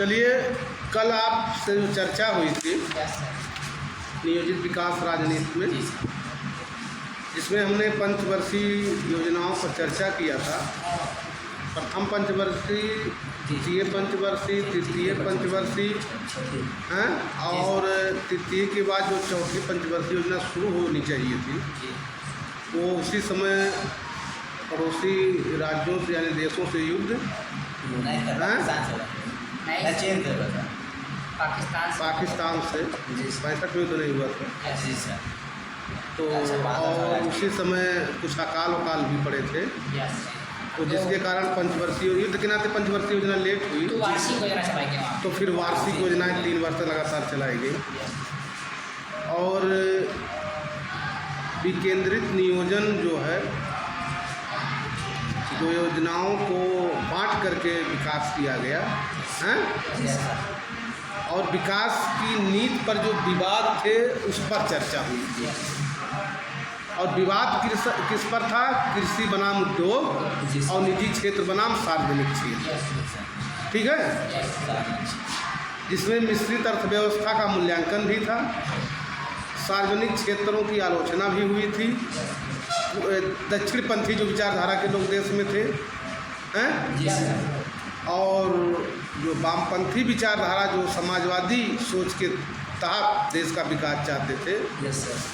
चलिए, कल आपसे जो चर्चा हुई थी नियोजित विकास राजनीति में, जिसमें हमने पंचवर्षीय योजनाओं पर चर्चा किया था। प्रथम पंचवर्षीय, द्वितीय पंचवर्षीय, तृतीय पंचवर्षीय हैं, और तृतीय के बाद जो चौथी पंचवर्षीय योजना शुरू होनी चाहिए थी, वो उसी समय पड़ोसी राज्यों से यानी देशों से युद्ध पाकिस्तान से 65 में तो नहीं हुआ था, तो और उसी समय कुछ अकाल वकाल भी पड़े थे, तो जिसके कारण पंचवर्षीय युद्ध के नाते पंचवर्षीय योजना लेट हुई, तो फिर वार्षिक योजनाएं 3 वर्ष लगातार चलाई गई। और विकेंद्रित नियोजन जो है, जो योजनाओं को बांट करके विकास किया गया है, और विकास की नीति पर जो विवाद थे उस पर चर्चा हुई थी। और विवाद किस पर था? कृषि बनाम उद्योग और निजी क्षेत्र बनाम सार्वजनिक क्षेत्र, ठीक है, जिसमें मिश्रित अर्थव्यवस्था का मूल्यांकन भी था, सार्वजनिक क्षेत्रों की आलोचना भी हुई थी। दक्षिणपंथी जो विचारधारा के लोग देश में थे हैं, और जो वामपंथी विचारधारा जो समाजवादी सोच के तहत देश का विकास चाहते थे,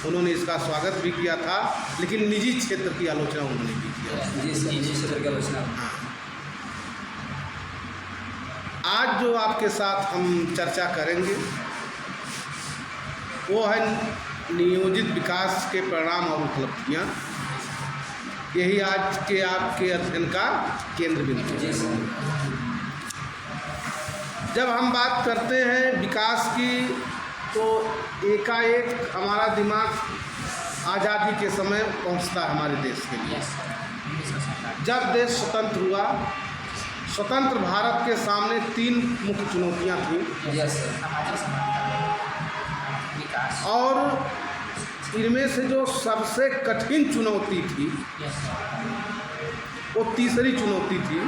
उन्होंने इसका स्वागत भी किया था, लेकिन निजी क्षेत्र की आलोचना उन्होंने भी किया। निजी क्षेत्र की आलोचना। आज जो आपके साथ हम चर्चा करेंगे वो है नियोजित विकास के परिणाम और उपलब्धियाँ। यही आज के आपके अध्ययन का केंद्र बिंदु है। जब हम बात करते हैं विकास की, तो एकाएक हमारा दिमाग आज़ादी के समय पहुंचता है हमारे देश के लिए। जब देश स्वतंत्र हुआ, स्वतंत्र भारत के सामने 3 मुख्य चुनौतियां थीं, और इनमें से जो सबसे कठिन चुनौती थी वो तीसरी चुनौती थी।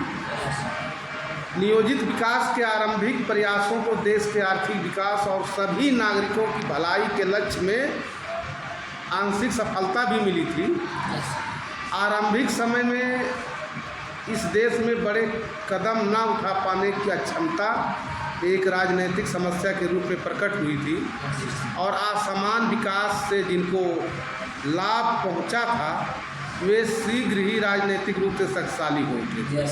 नियोजित विकास के आरंभिक प्रयासों को देश के आर्थिक विकास और सभी नागरिकों की भलाई के लक्ष्य में आंशिक सफलता भी मिली थी। आरंभिक समय में इस देश में बड़े कदम न उठा पाने की अक्षमता एक राजनीतिक समस्या के रूप में प्रकट हुई थी, और असमान विकास से जिनको लाभ पहुंचा था वे शीघ्र ही राजनीतिक रूप से शक्तिशाली हुए थे,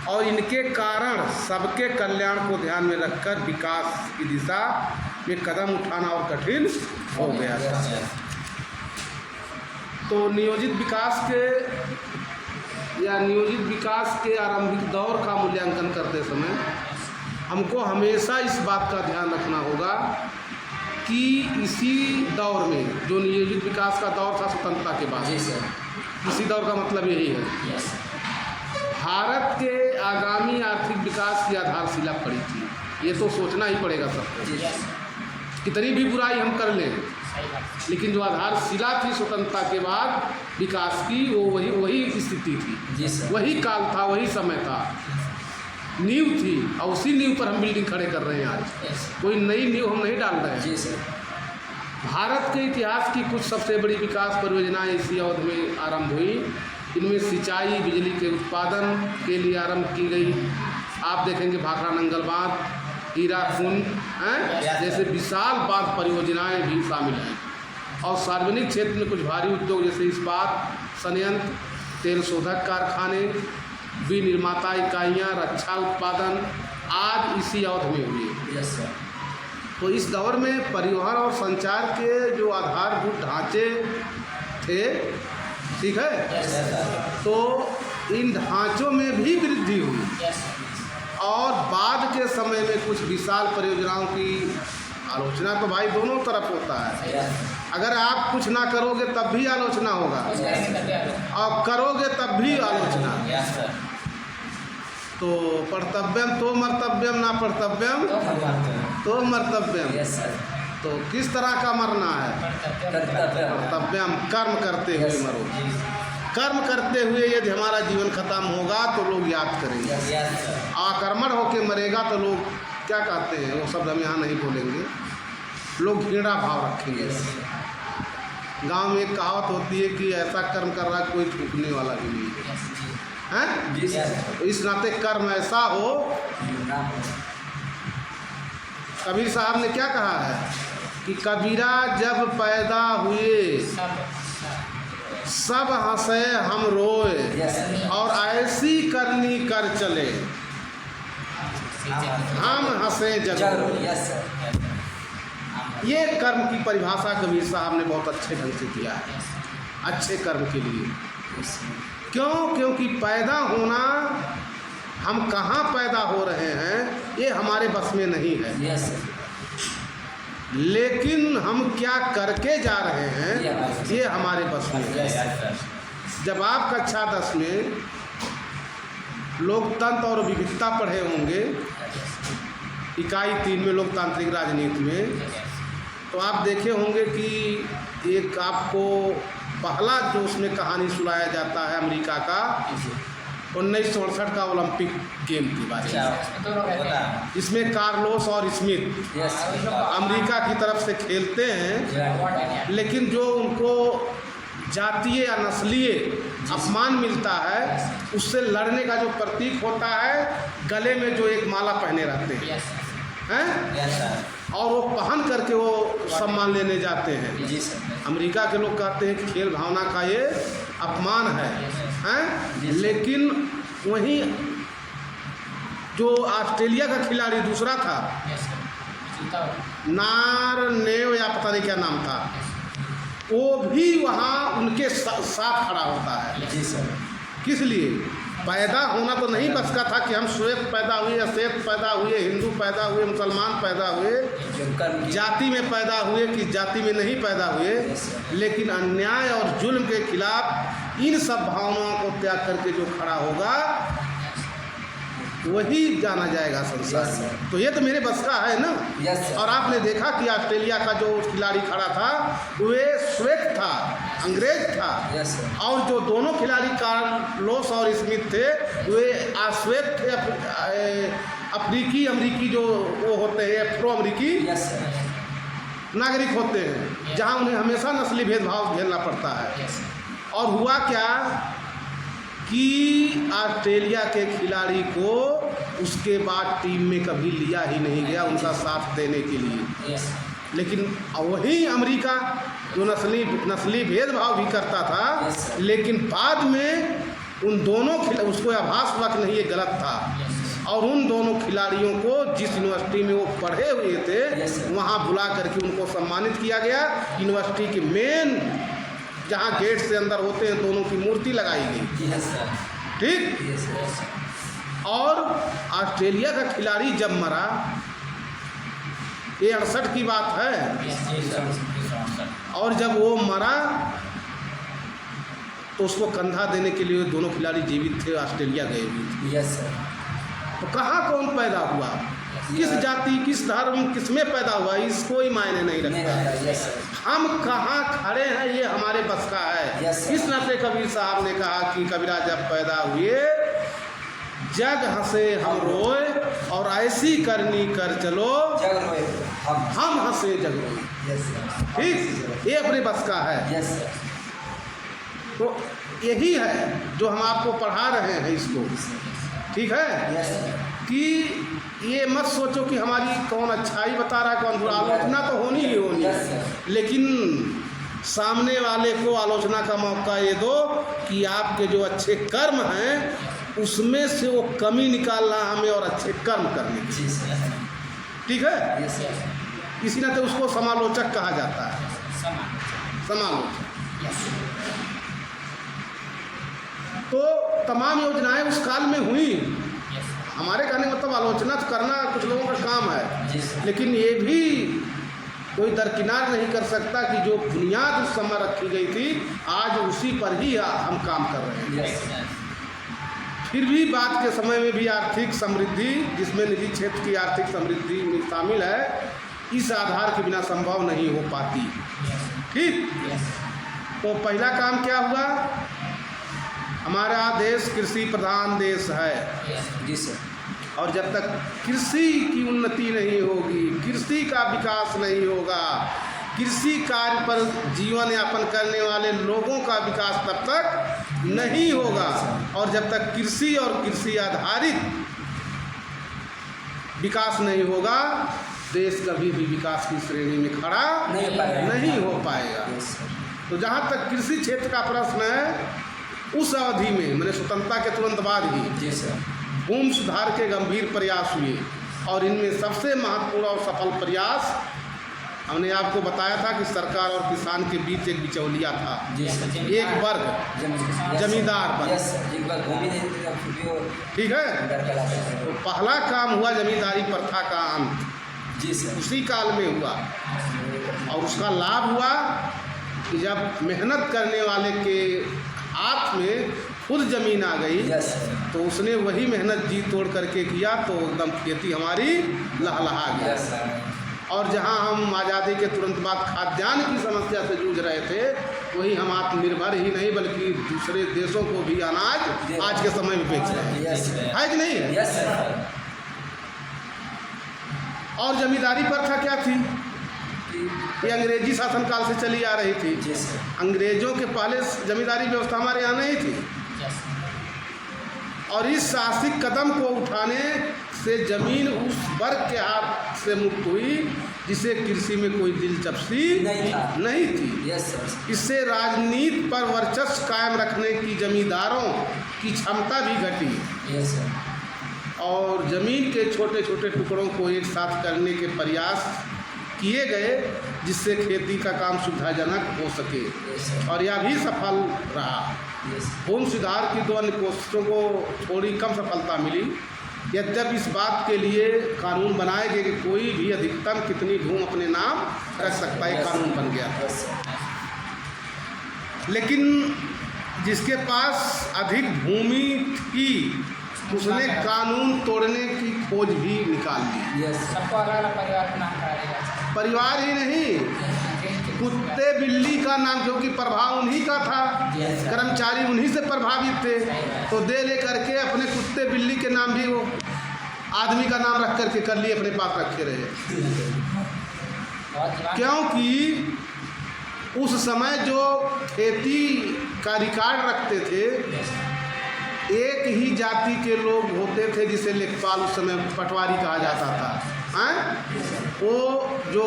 और इनके कारण सबके कल्याण को ध्यान में रखकर विकास की दिशा में कदम उठाना और कठिन हो गया था। तो नियोजित विकास के आरंभिक दौर का मूल्यांकन करते समय हमको हमेशा इस बात का ध्यान रखना होगा कि इसी दौर में, जो नियोजित विकास का दौर था स्वतंत्रता के बाद, इसी दौर का मतलब यही है, भारत के आगामी आर्थिक विकास की आधारशिला पड़ी थी। ये तो सोचना ही पड़ेगा सबको। कितनी भी बुराई हम कर लें, लेकिन जो आधारशिला थी स्वतंत्रता के बाद विकास की, वो वही स्थिति थी, वही काल था, वही समय था, नींव थी, और उसी नींव पर हम बिल्डिंग खड़े कर रहे हैं आज। कोई नई नींव हम नहीं डाल रहे हैं। भारत के इतिहास की कुछ सबसे बड़ी विकास परियोजनाएं इसी अवधि में आरंभ हुई। इनमें सिंचाई, बिजली के उत्पादन के लिए आरंभ की गई, आप देखेंगे भाखड़ा नंगल बांध, हीराकुंड जैसे विशाल बांध परियोजनाएं भी शामिल हैं। और सार्वजनिक क्षेत्र में कुछ भारी उद्योग जैसे इस्पात संयंत्र, तेल शोधक कारखाने, विनिर्माता इकाइयाँ, रक्षा उत्पादन आज इसी अवधि में हुई। तो इस दौर में परिवहन और संचार के जो आधारभूत ढांचे थे, ठीक है, तो इन ढांचों में भी वृद्धि हुई, और बाद के समय में कुछ विशाल परियोजनाओं की आलोचना तो भाई दोनों तरफ होता है। अगर आप कुछ ना करोगे तब भी आलोचना होगा, और करोगे तब भी आलोचना। तो पढ़तव्यम तो मर्तव्यम, ना पढ़तव्यम तो मर्तव्यम। तो किस तरह का मरना है? कर्तव्यम, कर्म करते हुए मरो। कर्म करते हुए यदि हमारा जीवन खत्म होगा तो लोग याद करेंगे। आकर्मण होके मरेगा तो लोग क्या कहते हैं, वो शब्द हम यहाँ नहीं बोलेंगे, लोग घृणा भाव रखेंगे। गांव में एक कहावत होती है कि ऐसा कर्म कर रहा है कोई थूकने वाला भी नहीं है। तो इस नाते कर्म ऐसा हो। कबीर साहब ने क्या कहा है कि कबीरा जब पैदा हुए सब हंसे हम रोए और ऐसी करनी कर चले हम हंसे जग रोए। ये कर्म की परिभाषा कबीर साहब ने बहुत अच्छे ढंग से किया है, अच्छे कर्म के लिए। क्यों? क्योंकि पैदा होना, हम कहाँ पैदा हो रहे हैं ये हमारे बस में नहीं है, लेकिन हम क्या करके जा रहे हैं ये हमारे बस में है। जब आप कक्षा 10 में लोकतंत्र और विविधता पढ़े होंगे, इकाई 3 में लोकतांत्रिक राजनीति में, तो आप देखे होंगे कि एक आपको पहला जो उसमें कहानी सुनाया जाता है अमेरिका का 1968 का ओलंपिक गेम की बात, इसमें कार्लोस और स्मिथ अमेरिका की तरफ से खेलते हैं, लेकिन जो उनको जातीय या नस्लीय अपमान मिलता है उससे लड़ने का जो प्रतीक होता है, गले में जो एक माला पहने रहते हैं और वो पहन करके वो सम्मान लेने जाते हैं। अमेरिका के लोग कहते हैं कि खेल भावना का ये अपमान है, लेकिन वहीं जो ऑस्ट्रेलिया का खिलाड़ी दूसरा था, नारनेव या पता नहीं क्या नाम था, वो भी वहाँ उनके साथ खड़ा होता है। किस लिए? पैदा होना तो नहीं बस का था कि हम श्वेत पैदा हुए, अश्वेत पैदा हुए, हिंदू पैदा हुए, मुसलमान पैदा हुए, जाति में पैदा हुए कि जाति में नहीं पैदा हुए, लेकिन अन्याय और जुल्म के खिलाफ इन सब भावनाओं को त्याग करके जो खड़ा होगा वही जाना जाएगा संसार में। तो ये तो मेरे बस का है ना। और आपने देखा कि ऑस्ट्रेलिया का जो खिलाड़ी खड़ा था वे श्वेत था, अंग्रेज था, और जो दोनों खिलाड़ी कार्लोस और स्मिथ थे वे अश्वेत थे, अफ्रीकी अमरीकी जो वो होते हैं, अफ्रो अमरीकी नागरिक होते हैं, जहाँ उन्हें हमेशा नस्ली भेदभाव झेलना पड़ता है। और हुआ क्या कि ऑस्ट्रेलिया के खिलाड़ी को उसके बाद टीम में कभी लिया ही नहीं गया उनका साथ देने के लिए। लेकिन वही अमेरिका जो नस्ली भेदभाव भी करता था, लेकिन बाद में उन दोनों उसको आभास हुआ कि नहीं ये गलत था, और उन दोनों खिलाड़ियों को जिस यूनिवर्सिटी में वो पढ़े हुए थे वहाँ बुला करके उनको सम्मानित किया गया। यूनिवर्सिटी के मेन जहाँ गेट से अंदर होते हैं दोनों की मूर्ति लगाई गई, ठीक। और ऑस्ट्रेलिया का खिलाड़ी जब मरा, ये 68 की बात है, और जब वो मरा तो उसको कंधा देने के लिए दोनों खिलाड़ी जीवित थे, ऑस्ट्रेलिया गए हुए थे। तो कहाँ कौन पैदा हुआ, किस जाति, किस धर्म, किसमें पैदा हुआ, इसको कोई मायने नहीं रखता। हम कहाँ खड़े हैं ये हमारे बस का है। इस नाते कबीर साहब ने कहा कि कबीरा जब पैदा हुए जग हंसे हम रोए और ऐसी करनी कर चलो हम हंसे जग रोए, ठीक। ये अपने बस का है। तो यही है जो हम आपको पढ़ा रहे हैं इसको, ठीक है। कि ये मत सोचो कि हमारी कौन अच्छाई बता रहा है कौन बुरा, आलोचना तो होनी ही होनी है, लेकिन सामने वाले को आलोचना का मौका ये दो कि आपके जो अच्छे कर्म हैं उसमें से वो कमी निकालना हमें और अच्छे कर्म करने की, ठीक है। इसी नाते उसको समालोचक कहा जाता है, समालोचक। तो तमाम योजनाएं उस काल में हुई। हमारे कहने का मतलब आलोचना करना कुछ लोगों का काम है, लेकिन ये भी कोई दरकिनार नहीं कर सकता कि जो बुनियाद उस समय रखी गई थी आज उसी पर ही हम काम कर रहे हैं। फिर भी बात के समय में भी आर्थिक समृद्धि, जिसमें निजी क्षेत्र की आर्थिक समृद्धि शामिल है, इस आधार के बिना संभव नहीं हो पाती, ठीक। तो पहला काम क्या हुआ हमारा देश कृषि प्रधान देश है जी सर। और जब तक कृषि की उन्नति नहीं होगी, कृषि का विकास नहीं होगा, कृषि कार्य पर जीवन यापन करने वाले लोगों का विकास तब तक नहीं होगा। और जब तक कृषि और कृषि आधारित विकास नहीं होगा, देश कभी भी विकास की श्रेणी में खड़ा नहीं हो पाएगा। तो जहाँ तक कृषि क्षेत्र का प्रश्न है, उस अवधि में मैंने स्वतंत्रता के तुरंत बाद ही जी सर भूमि सुधार के गंभीर प्रयास हुए और इनमें सबसे महत्वपूर्ण और सफल प्रयास हमने आपको बताया था कि सरकार और किसान के बीच एक बिचौलिया था, एक वर्ग जमींदार वर्ग, ठीक है। तो पहला काम हुआ जमींदारी प्रथा का अंत, जी सर, उसी काल में हुआ। और उसका लाभ हुआ कि जब मेहनत करने वाले के हाथ में खुद ज़मीन आ गई तो उसने वही मेहनत जी तोड़ करके किया, तो एकदम खेती हमारी लहलहा गया। और जहां हम आज़ादी के तुरंत बाद खाद्यान्न की समस्या से जूझ रहे थे, वही हम आत्मनिर्भर ही नहीं बल्कि दूसरे देशों को भी अनाज आज के समय में बेच रहे हैं, है कि नहीं है? और जमींदारी प्रथा क्या थी? ये अंग्रेजी शासनकाल से चली आ रही थी। अंग्रेजों के पहले जमींदारी व्यवस्था हमारे यहाँ नहीं थी। और इस साहसिक कदम को उठाने से जमीन उस वर्ग के हाथ से मुक्त हुई जिसे कृषि में कोई दिलचस्पी नहीं थी। इससे राजनीति पर वर्चस्व कायम रखने की जमींदारों की क्षमता भी घटी और जमीन के छोटे छोटे टुकड़ों को एक साथ करने के प्रयास किए गए, जिससे खेती का काम सुविधाजनक हो सके और यह भी सफल रहा। भूमि सुधार की 2 अन्य कोशिशों को थोड़ी कम सफलता मिली, यद्यपि इस बात के लिए कानून बनाए गए कि कोई भी अधिकतम कितनी भूमि अपने नाम रख सकता है, कानून बन गया था। लेकिन जिसके पास अधिक भूमि थी उसने कानून तोड़ने की खोज भी निकाल ली। सबको अलग-अलग परिवार का नाम करेगा। परिवार ही नहीं, कुत्ते बिल्ली का नाम, क्योंकि प्रभाव उन्हीं का था, कर्मचारी उन्हीं से प्रभावित थे, तो दे ले करके अपने कुत्ते बिल्ली के नाम भी वो आदमी का नाम रख करके कर लिए, अपने पास रखे रहे। क्योंकि उस समय जो खेती का रिकॉर्ड रखते थे, एक ही जाति के लोग होते थे जिसे लेखपाल उस समय पटवारी कहा जाता था। वो जो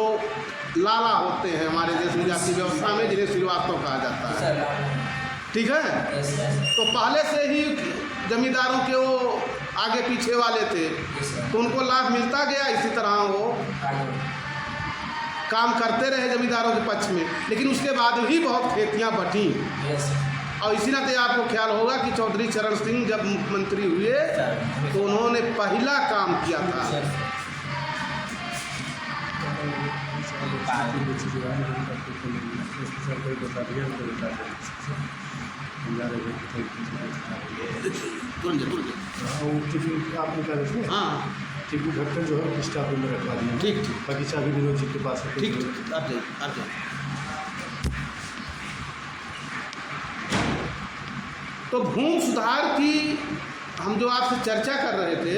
लाला होते हैं हमारे देश में जाति व्यवस्था में, जिन्हें श्रीवास्तव कहा जाता है, ठीक है। तो पहले से ही जमींदारों के वो आगे पीछे वाले थे, तो उनको लाभ मिलता गया। इसी तरह वो काम करते रहे जमींदारों के पक्ष में, लेकिन उसके बाद भी बहुत खेतियाँ बटी। और इसी नाते आपको ख्याल होगा कि चौधरी चरण सिंह जब मुख्यमंत्री हुए तो उन्होंने पहला काम किया था हाँ टिकू ढक्कन जो है स्टाफ रूम में रखवा दिया। ठीक, बाकी चाबी विनोद जी के पास है। ठीक, आप जाइए। तो भूमि सुधार की हम जो आपसे चर्चा कर रहे थे,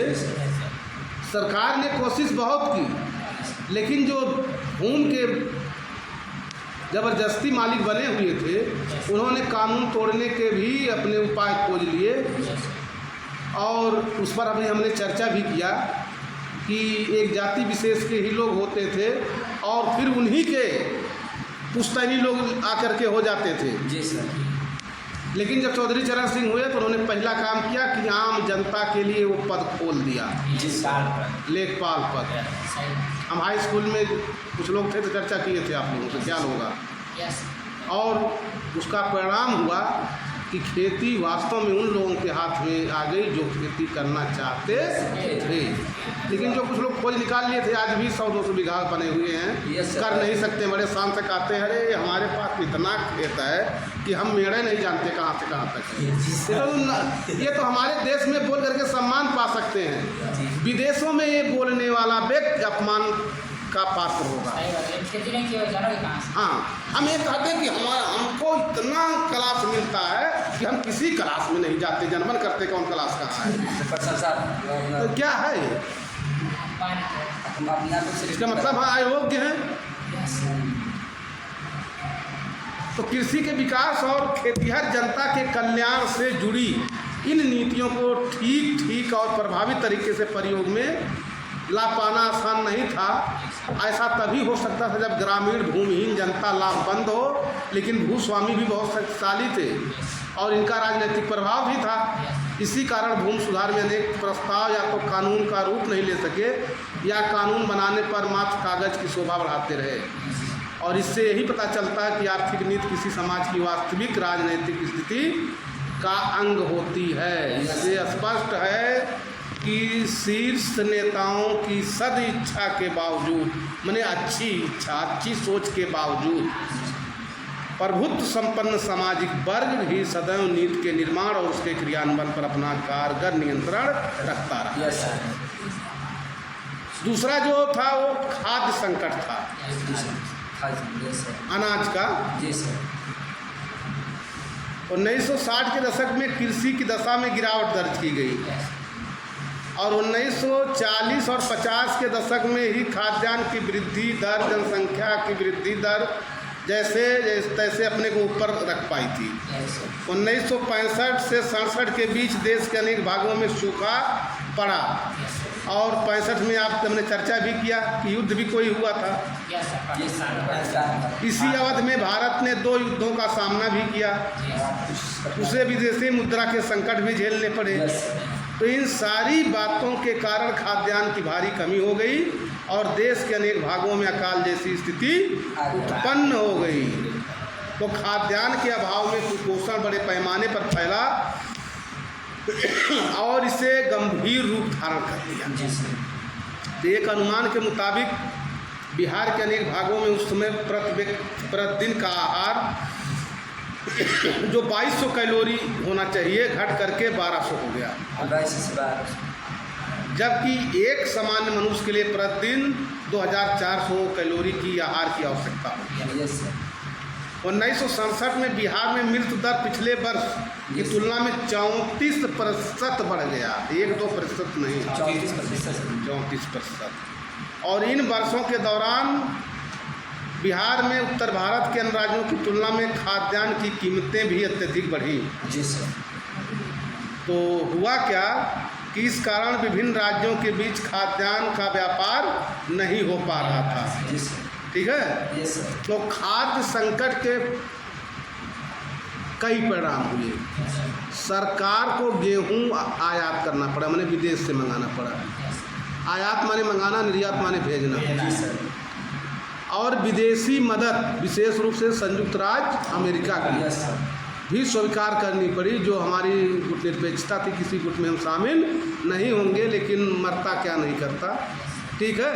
सरकार ने कोशिश बहुत की, लेकिन जो भूमि के ज़बरदस्ती मालिक बने हुए थे उन्होंने कानून तोड़ने के भी अपने उपाय खोज लिए। और उस पर अभी हमने चर्चा भी किया कि एक जाति विशेष के ही लोग होते थे और फिर उन्हीं के पुश्तैनी लोग आकर के हो जाते थे। जी सर। लेकिन जब चौधरी चरण सिंह हुए तो उन्होंने पहला काम किया कि आम जनता के लिए वो पद खोल दिया, लेखपाल पद। हम हाई स्कूल में कुछ लोग थे तो चर्चा किए थे, आप लोगों से ख्याल होगा। और उसका परिणाम हुआ कि खेती वास्तव में उन लोगों के हाथ में आ गई जो खेती करना चाहते थे। लेकिन जो कुछ लोग खोज निकाल लिए थे, आज भी 100-200 बीघा बने हुए हैं, कर नहीं सकते, बड़े शान से कहते हैं अरे हमारे पास इतना खेत है कि हम मेढ़े नहीं जानते कहाँ से कहाँ तक। ये तो हमारे देश में बोल करके सम्मान पा सकते हैं, विदेशों में ये बोलने वाला व्यक्ति अपमान का पात्र होगा। हाँ, हम ये कहते हैं कि हमको इतना क्लास मिलता है कि हम किसी क्लास में नहीं जाते, जनमन करते कौन क्लास कहाँ है, प्रशंसा तो क्या है ये? अपने आप को इसका मतलब हाँ अयोग्य है। तो कृषि के विकास और खेतिहर जनता के कल्याण से जुड़ी इन नीतियों को ठीक और प्रभावी तरीके से प्रयोग में ला पाना आसान नहीं था। ऐसा तभी हो सकता था जब ग्रामीण भूमिहीन जनता लाभबंद हो, लेकिन भूस्वामी भी बहुत शक्तिशाली थे और इनका राजनीतिक प्रभाव भी था। इसी कारण भूमि सुधार में अनेक प्रस्ताव या तो कानून का रूप नहीं ले सके या कानून बनाने पर मात्र कागज की शोभा बढ़ाते रहे। और इससे यही पता चलता है कि आर्थिक नीति किसी समाज की वास्तविक राजनीतिक स्थिति का अंग होती है। इससे स्पष्ट है कि शीर्ष नेताओं की सद इच्छा के बावजूद, माने अच्छी इच्छा, अच्छी सोच के बावजूद प्रभुत्व संपन्न सामाजिक वर्ग भी सदैव नीति के निर्माण और उसके क्रियान्वयन पर अपना कारगर नियंत्रण रखता रहा। दूसरा जो था वो खाद्य संकट था, अनाज का। 1960 के दशक में कृषि की दशा में गिरावट दर्ज की गई और 1940 और 50 के दशक में ही खाद्यान्न की वृद्धि दर, जनसंख्या की वृद्धि दर तैसे अपने को ऊपर रख पाई थी। 1965 से 67 के बीच देश के अनेक भागों में सूखा पड़ा और 65 में हमने चर्चा भी किया कि युद्ध भी कोई हुआ था। इसी अवधि में भारत ने 2 युद्धों का सामना भी किया, उसे विदेशी मुद्रा के संकट भी झेलने पड़े। तो इन सारी बातों के कारण खाद्यान्न की भारी कमी हो गई और देश के अनेक भागों में अकाल जैसी स्थिति उत्पन्न हो गई। तो खाद्यान्न के अभाव में कुपोषण बड़े पैमाने पर फैला और इसे गंभीर रूप धारण कर दिया। तो एक अनुमान के मुताबिक बिहार के अनेक भागों में उस समय प्रतिदिन का आहार जो 2200 कैलोरी होना चाहिए घट करके 1200 हो गया, जबकि एक सामान्य मनुष्य के लिए प्रतिदिन 2400 कैलोरी की आहार की आवश्यकता होती है। 1967 में बिहार में मृत्यु दर पिछले वर्ष की तुलना में 34% बढ़ गया, 1-2% नहीं, 34%। और इन वर्षों के दौरान बिहार में उत्तर भारत के अन्य राज्यों की तुलना में खाद्यान्न की कीमतें भी अत्यधिक बढ़ी। जी सर। तो हुआ क्या कि इस कारण विभिन्न राज्यों के बीच खाद्यान्न का व्यापार नहीं हो पा रहा था। जी सर। ठीक है। Yes sir. तो खाद्य संकट के कई परिणाम हुए। सरकार को गेहूं आयात करना पड़ा, माने विदेश से मंगाना पड़ा। आयात माने मंगाना, निर्यात माने भेजना। जी सर। और विदेशी मदद विशेष रूप से संयुक्त राज्य अमेरिका की यस सर। भी स्वीकार करनी पड़ी, जो हमारी गुट निरपेक्षता थी, किसी गुट में हम शामिल नहीं होंगे, लेकिन मरता क्या नहीं करता। ठीक है।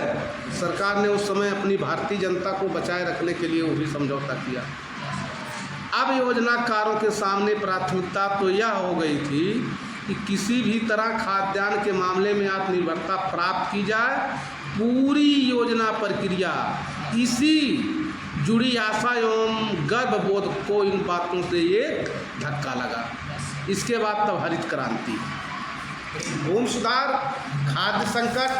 सरकार ने उस समय अपनी भारतीय जनता को बचाए रखने के लिए वो भी समझौता किया। अब योजनाकारों के सामने प्राथमिकता तो यह हो गई थी कि किसी भी तरह खाद्यान्न के मामले में आत्मनिर्भरता प्राप्त की जाए। पूरी योजना प्रक्रिया इसी जुड़ी आशा एवं गर्वबोध को इन बातों से एक धक्का लगा। इसके बाद तब हरित क्रांति, भूमि सुधार, खाद्य संकट,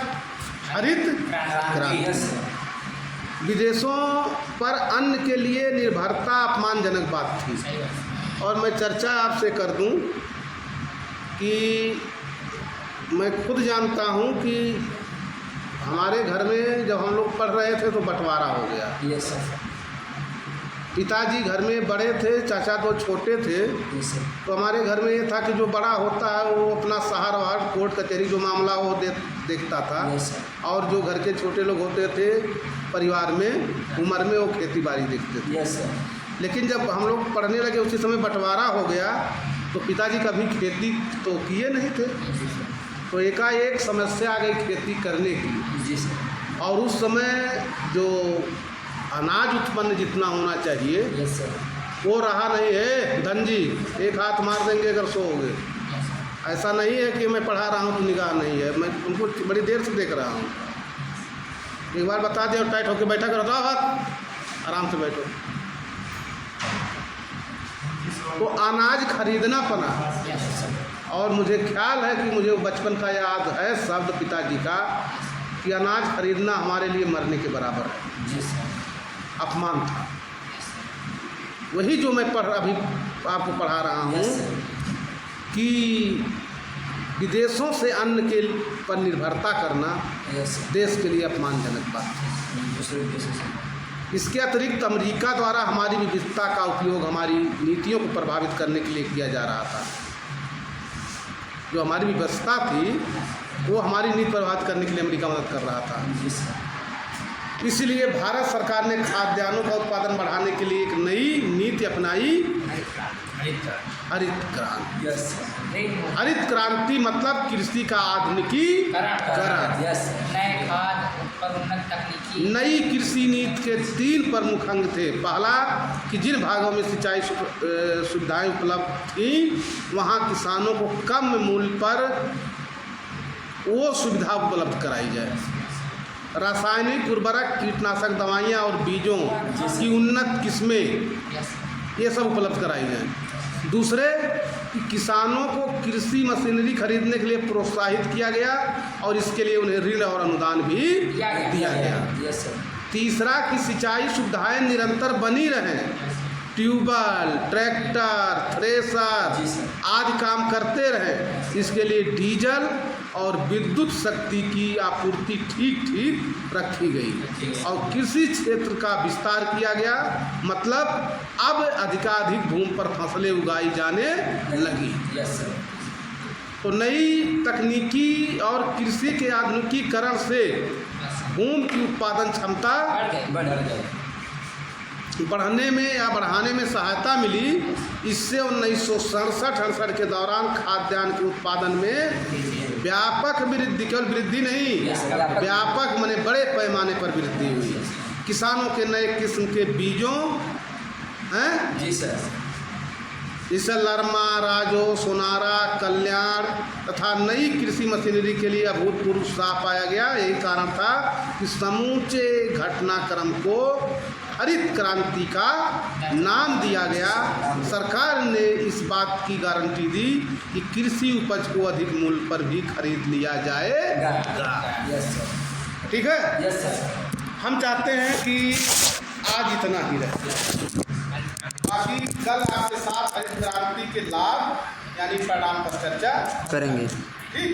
हरित क्रांति। विदेशों पर अन्न के लिए निर्भरता अपमानजनक बात थी। और मैं चर्चा आपसे कर दूं कि मैं खुद जानता हूं कि हमारे घर में जब हम लोग पढ़ रहे थे तो बंटवारा हो गया। Yes sir. पिताजी घर में बड़े थे, चाचा तो छोटे थे। Yes sir. तो हमारे घर में ये था कि जो बड़ा होता है वो अपना शहर वहार कोर्ट कचहरी जो मामला हो देखता था। Yes sir. और जो घर के छोटे लोग होते थे परिवार में उम्र में, वो खेती बाड़ी देखते थे। Yes sir. लेकिन जब हम लोग पढ़ने लगे उसी समय बंटवारा हो गया तो पिताजी कभी खेती तो किए नहीं थे। तो एकाएक समस्या आ गई खेती करने की। जी सर। और उस समय जो अनाज उत्पन्न जितना होना चाहिए यस सर। वो रहा नहीं है। धन जी एक हाथ मार देंगे अगर सोओगे। ऐसा नहीं है कि मैं पढ़ा रहा हूँ तो निगाह नहीं है, मैं उनको बड़ी देर से देख रहा हूँ। एक बार बता दें और टाइट होकर बैठा करो, हाथ आराम से बैठो। तो अनाज खरीदना पड़ा। Yes sir. और मुझे ख्याल है कि मुझे बचपन का याद है शब्द पिताजी का कि अनाज खरीदना हमारे लिए मरने के बराबर है, जी सर। अपमान था। वही जो मैं अभी आपको पढ़ा रहा हूँ यस सर। कि विदेशों से अन्न के पर निर्भरता करना यस सर। देश के लिए अपमानजनक बात है। दूसरे देशों से। इसके अतिरिक्त अमेरिका द्वारा हमारी विविधता का उपयोग हमारी नीतियों को प्रभावित करने के लिए किया जा रहा था। जो हमारी व्यवस्था थी वो हमारी नीति प्रभावित करने के लिए अमेरिका मदद कर रहा था। जी सर। इसलिए भारत सरकार ने खाद्यान्नों का उत्पादन बढ़ाने के लिए एक नई नीति अपनाई, हरित क्रांति। Yes sir. हरित क्रांति मतलब कृषि का आधुनिकीकरण। Yes sir. नए खाद और उन्नत तकनीकी। नई कृषि नीति के 3 प्रमुख अंग थे। पहला कि जिन भागों में सिंचाई सुविधाएं उपलब्ध थी वहाँ किसानों को कम मूल्य पर वो सुविधा उपलब्ध कराई जाए। रासायनिक उर्वरक, कीटनाशक दवाइयाँ और बीजों की उन्नत किस्में ये सब उपलब्ध कराई जाए। दूसरे कि किसानों को कृषि मशीनरी खरीदने के लिए प्रोत्साहित किया गया और इसके लिए उन्हें ऋण और अनुदान भी दिया गया। Yes sir. तीसरा कि सिंचाई सुविधाएं निरंतर बनी रहें, ट्यूबवेल, ट्रैक्टर, थ्रेसर आदि काम करते रहें। इसके लिए डीजल और विद्युत शक्ति की आपूर्ति ठीक रखी गई और कृषि क्षेत्र का विस्तार किया गया। मतलब अब अधिकाधिक भूमि पर फसलें उगाई जाने लगी। Yes sir. तो नई तकनीकी और कृषि के आधुनिकीकरण से भूमि की उत्पादन क्षमता बढ़ाने में सहायता मिली। इससे 1967-68 के दौरान खाद्यान्न के उत्पादन में व्यापक वृद्धि, केवल वृद्धि नहीं, व्यापक माने बड़े पैमाने पर वृद्धि हुई। किसानों के नए किस्म के बीजों हैं, जी सर, जैसे लरमा, राजो, सोनारा, कल्याण तथा नई कृषि मशीनरी के लिए अभूतपूर्व उत्साह पाया गया। यही कारण था कि समूचे घटनाक्रम को हरित क्रांति का नाम दिया गया। सरकार ने इस बात की गारंटी दी कि कृषि उपज को अधिक मूल्य पर भी खरीद लिया जाएगा। Yes sir. ठीक है। Yes sir. हम चाहते हैं कि आज इतना ही रहे, बाकी कल आपके साथ हरित क्रांति के लाभ यानी परिणाम पर चर्चा करेंगे। ठीक।